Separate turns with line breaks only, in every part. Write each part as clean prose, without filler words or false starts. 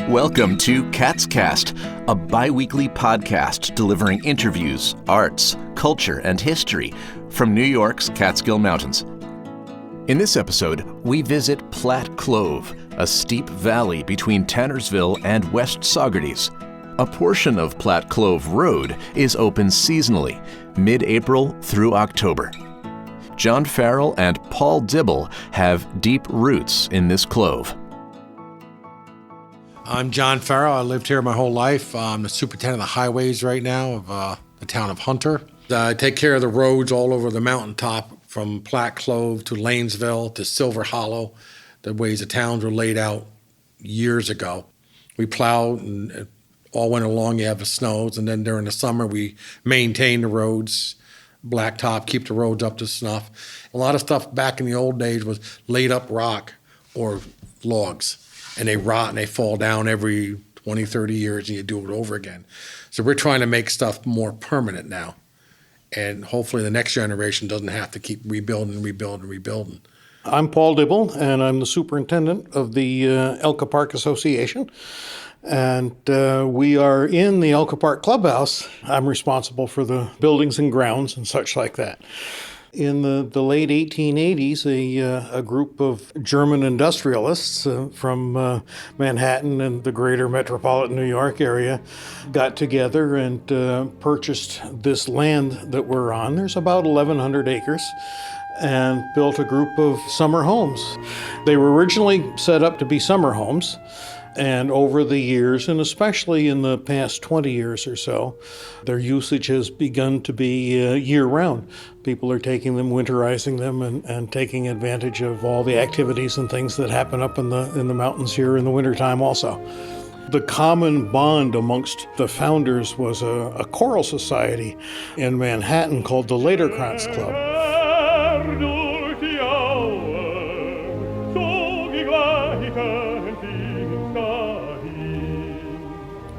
Welcome to Cat's Cast, a bi-weekly podcast delivering interviews, arts, culture, and history from New York's Catskill Mountains. In this episode, we visit Platte Clove, a steep valley between Tannersville and West Saugerties. A portion of Platte Clove Road is open seasonally, mid-April through October. John Farrell and Paul Dibbell have deep roots in this clove.
I'm John Farrell. I lived here my whole life. I'm the superintendent of the highways right now of the town of Hunter. I take care of the roads all over the mountaintop from Platte Clove to Lanesville to Silver Hollow, the ways the towns were laid out years ago. We plowed and all winter long you have the snows, and then during the summer we maintain the roads, blacktop, keep the roads up to snuff. A lot of stuff back in the old days was laid up rock or logs. And they rot and they fall down every 20, 30 years and you do it over again. So we're trying to make stuff more permanent now. And hopefully the next generation doesn't have to keep rebuilding.
I'm Paul Dibbell, and I'm the superintendent of the Elka Park Association. And we are in the Elka Park clubhouse. I'm responsible for the buildings and grounds and such like that. In the late 1880s, a group of German industrialists from Manhattan and the greater metropolitan New York area got together and purchased this land that we're on. There's about 1,100 acres, and built a group of summer homes. They were originally set up to be summer homes, and over the years, and especially in the past 20 years or so, their usage has begun to be year-round. People are taking them, winterizing them, and taking advantage of all the activities and things that happen up in the mountains here in the wintertime also. The common bond amongst the founders was a choral society in Manhattan called the Lederkranz Club.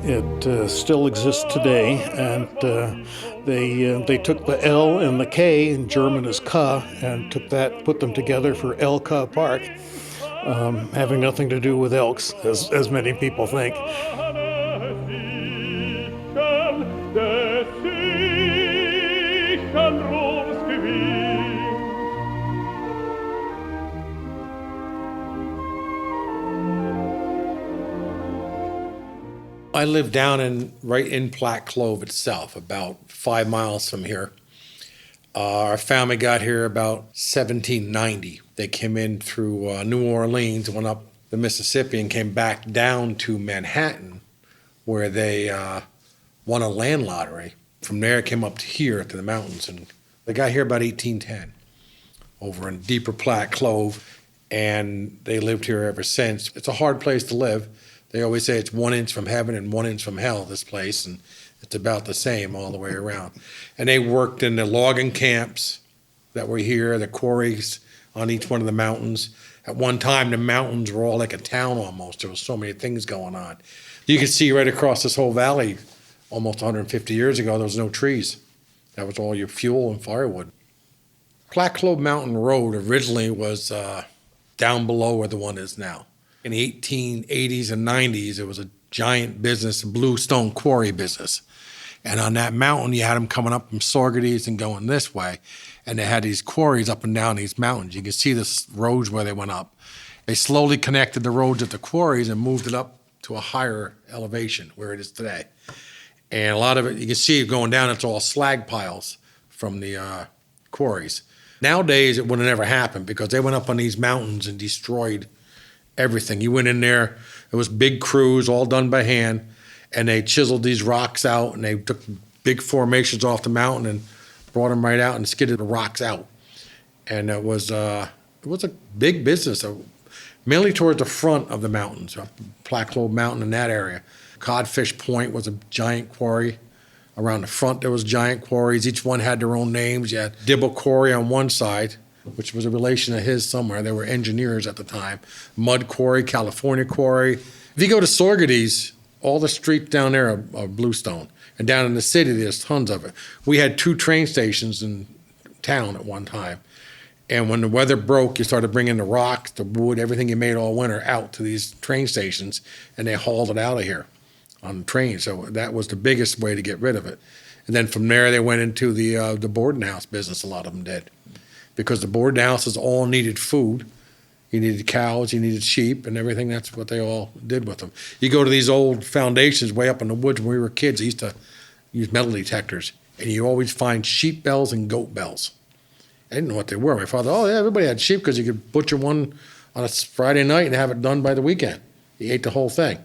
It still exists today, and they took the L and the K, in German is K, and put them together for Elka Park, having nothing to do with elks, as many people think.
I live down right in Platte Clove itself, about 5 miles from here. Our family got here about 1790. They came in through New Orleans, went up the Mississippi, and came back down to Manhattan, where they won a land lottery. From there, came up to here to the mountains, and they got here about 1810, over in deeper Platte Clove, and they lived here ever since. It's a hard place to live. They always say it's 1 inch from heaven and 1 inch from hell, this place, and it's about the same all the way around. And they worked in the logging camps that were here, the quarries on each one of the mountains. At one time, the mountains were all like a town almost. There was so many things going on. You can see right across this whole valley, almost 150 years ago, there was no trees. That was all your fuel and firewood. Platte Clove Mountain Road originally was down below where the one is now. In the 1880s and 90s, it was a giant business, a bluestone quarry business. And on that mountain, you had them coming up from Saugerties and going this way. And they had these quarries up and down these mountains. You can see the roads where they went up. They slowly connected the roads at the quarries and moved it up to a higher elevation where it is today. And a lot of it, you can see going down, it's all slag piles from the quarries. Nowadays, it would have never happened because they went up on these mountains and destroyed everything. You went in there, it was big crews, all done by hand, and they chiseled these rocks out, and they took big formations off the mountain and brought them right out and skidded the rocks out. And it was a big business, mainly towards the front of the mountains, Platte Clove Mountain in that area. Codfish Point was a giant quarry. Around the front, there was giant quarries. Each one had their own names. You had Dibbell Quarry on one side, which was a relation of his somewhere. They were engineers at the time. Mud Quarry, California Quarry. If you go to Saugerties, all the streets down there are bluestone. And down in the city, there's tons of it. We had 2 train stations in town at one time. And when the weather broke, you started bringing the rocks, the wood, everything you made all winter out to these train stations, and they hauled it out of here on the train. So that was the biggest way to get rid of it. And then from there, they went into the boarding house business. A lot of them did, because the boarding houses all needed food. You needed cows, you needed sheep, and everything. That's what they all did with them. You go to these old foundations way up in the woods when we were kids. They used to use metal detectors, and you always find sheep bells and goat bells. I didn't know what they were. My father, oh, yeah, everybody had sheep because you could butcher one on a Friday night and have it done by the weekend. You ate the whole thing.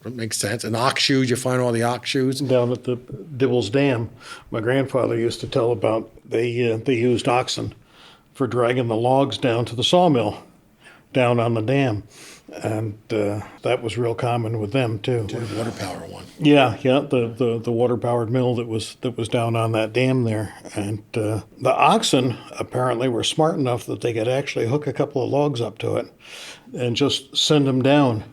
That makes sense. And ox shoes, you find all the ox shoes.
Down at the Dibbell's Dam, my grandfather used to tell about they used oxen for dragging the logs down to the sawmill down on the dam. And that was real common with them too.
The water power one.
Yeah, the water powered mill that was down on that dam there, and the oxen apparently were smart enough that they could actually hook a couple of logs up to it, and just send them down,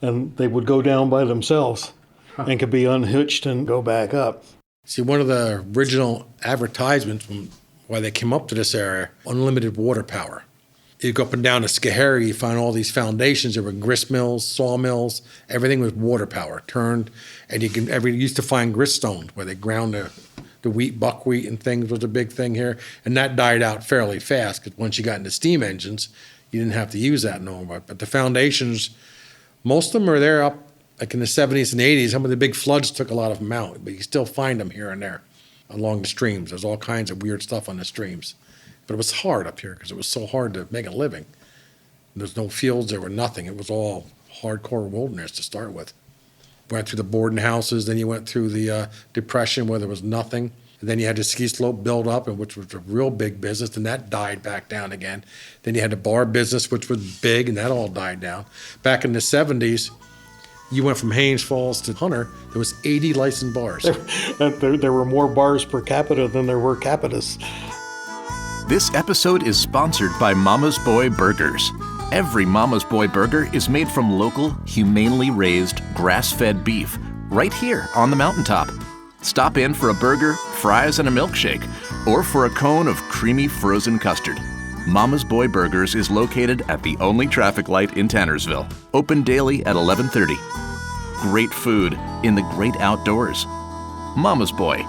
and they would go down by themselves, and could be unhitched and go back up.
See, one of the original advertisements from why they came up to this area, unlimited water power. You go up and down to Schoharie, you find all these foundations. There were grist mills, sawmills, everything was water power, turned. And you used to find grist stones where they ground the wheat, buckwheat and things was a big thing here. And that died out fairly fast because once you got into steam engines, you didn't have to use that no more. But the foundations, most of them are there up like in the 70s and 80s. Some of the big floods took a lot of them out, but you still find them here and there along the streams. There's all kinds of weird stuff on the streams. But it was hard up here because it was so hard to make a living. There's no fields, there were nothing. It was all hardcore wilderness to start with. Went through the boarding houses, then you went through the Depression where there was nothing. And then you had the ski slope build up, which was a real big business, and that died back down again. Then you had the bar business, which was big, and that all died down. Back in the 70s, you went from Haynes Falls to Hunter, there was 80 licensed bars.
There were more bars per capita than there were capitas.
This episode is sponsored by Mama's Boy Burgers. Every Mama's Boy burger is made from local, humanely raised, grass-fed beef, right here on the mountaintop. Stop in for a burger, fries, and a milkshake, or for a cone of creamy frozen custard. Mama's Boy Burgers is located at the only traffic light in Tannersville. Open daily at 11:30. Great food in the great outdoors. Mama's Boy.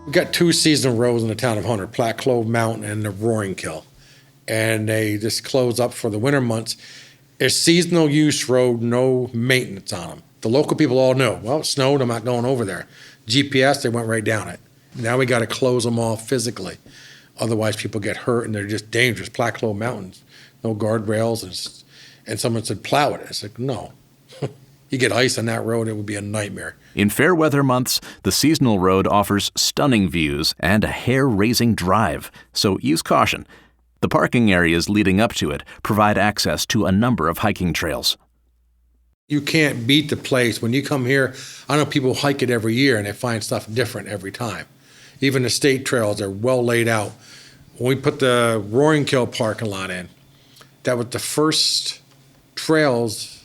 We've got two seasonal roads in the town of Hunter, Platte Clove Mountain and the Roaring Kill. And they just close up for the winter months. It's seasonal use road, no maintenance on them. The local people all know, well, it snowed, I'm not going over there. GPS, they went right down it. Now we got to close them off physically. Otherwise, people get hurt and they're just dangerous. Platte Clove Mountains, no guardrails. And someone said, plow it. I said, no. You get ice on that road, it would be a nightmare.
In fair weather months, the seasonal road offers stunning views and a hair-raising drive, so use caution. The parking areas leading up to it provide access to a number of hiking trails.
You can't beat the place. When you come here, I know people hike it every year and they find stuff different every time. Even the state trails are well laid out. When we put the Roaring Kill parking lot in, that was the first trails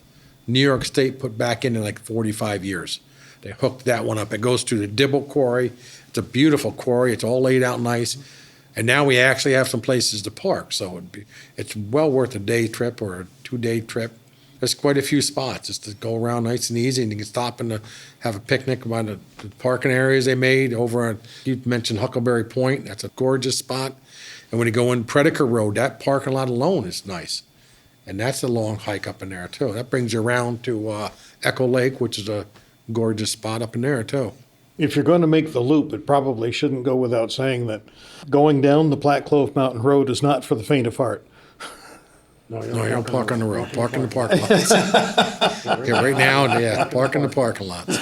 New York State put back in like 45 years. They hooked that one up. It goes through the Dibbell quarry. It's a beautiful quarry. It's all laid out nice. And now we actually have some places to park. So it's well worth a day trip or a 2-day trip. There's quite a few spots just to go around nice and easy, and you can stop and have a picnic around the parking areas they made over on, you mentioned Huckleberry Point. That's a gorgeous spot. And when you go in Predator Road, that parking lot alone is nice. And that's a long hike up in there, too. That brings you around to Echo Lake, which is a gorgeous spot up in there, too.
If you're going to make the loop, it probably shouldn't go without saying that going down the Platte Clove Mountain Road is not for the faint of heart.
No, you don't park on the road. Park in the parking lots. Right now, park in the parking lots.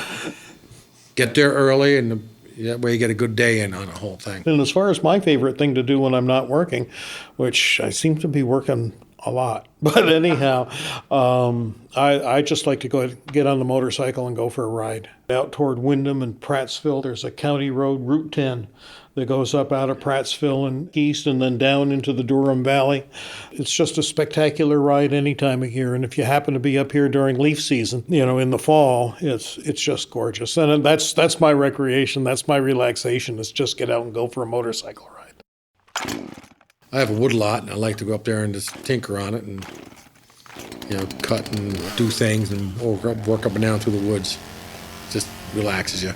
Get there early, and that way you get a good day in on the whole thing.
And as far as my favorite thing to do when I'm not working, which I seem to be working a lot, but anyhow, I just like to go get on the motorcycle and go for a ride. Out toward Windham and Prattsville, there's a county road, Route 10, that goes up out of Prattsville and east and then down into the Durham Valley. It's just a spectacular ride any time of year. And if you happen to be up here during leaf season, in the fall, it's just gorgeous. And that's my recreation. That's my relaxation, is just get out and go for a motorcycle ride.
I have a wood lot, and I like to go up there and just tinker on it and, cut and do things and work up and down through the woods. Just relaxes you.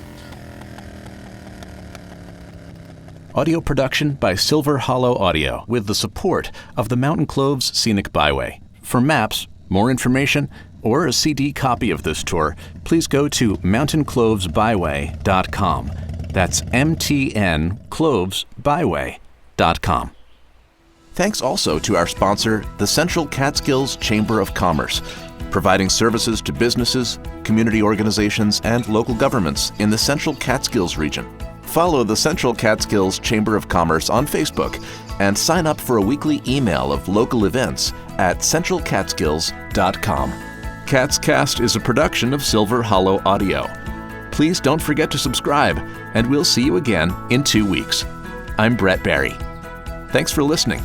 Audio production by Silver Hollow Audio with the support of the Mountain Cloves Scenic Byway. For maps, more information, or a CD copy of this tour, please go to mountainclovesbyway.com. That's mtnclovesbyway.com. Thanks also to our sponsor, the Central Catskills Chamber of Commerce, providing services to businesses, community organizations, and local governments in the Central Catskills region. Follow the Central Catskills Chamber of Commerce on Facebook and sign up for a weekly email of local events at centralcatskills.com. Catscast is a production of Silver Hollow Audio. Please don't forget to subscribe, and we'll see you again in 2 weeks. I'm Brett Barry. Thanks for listening.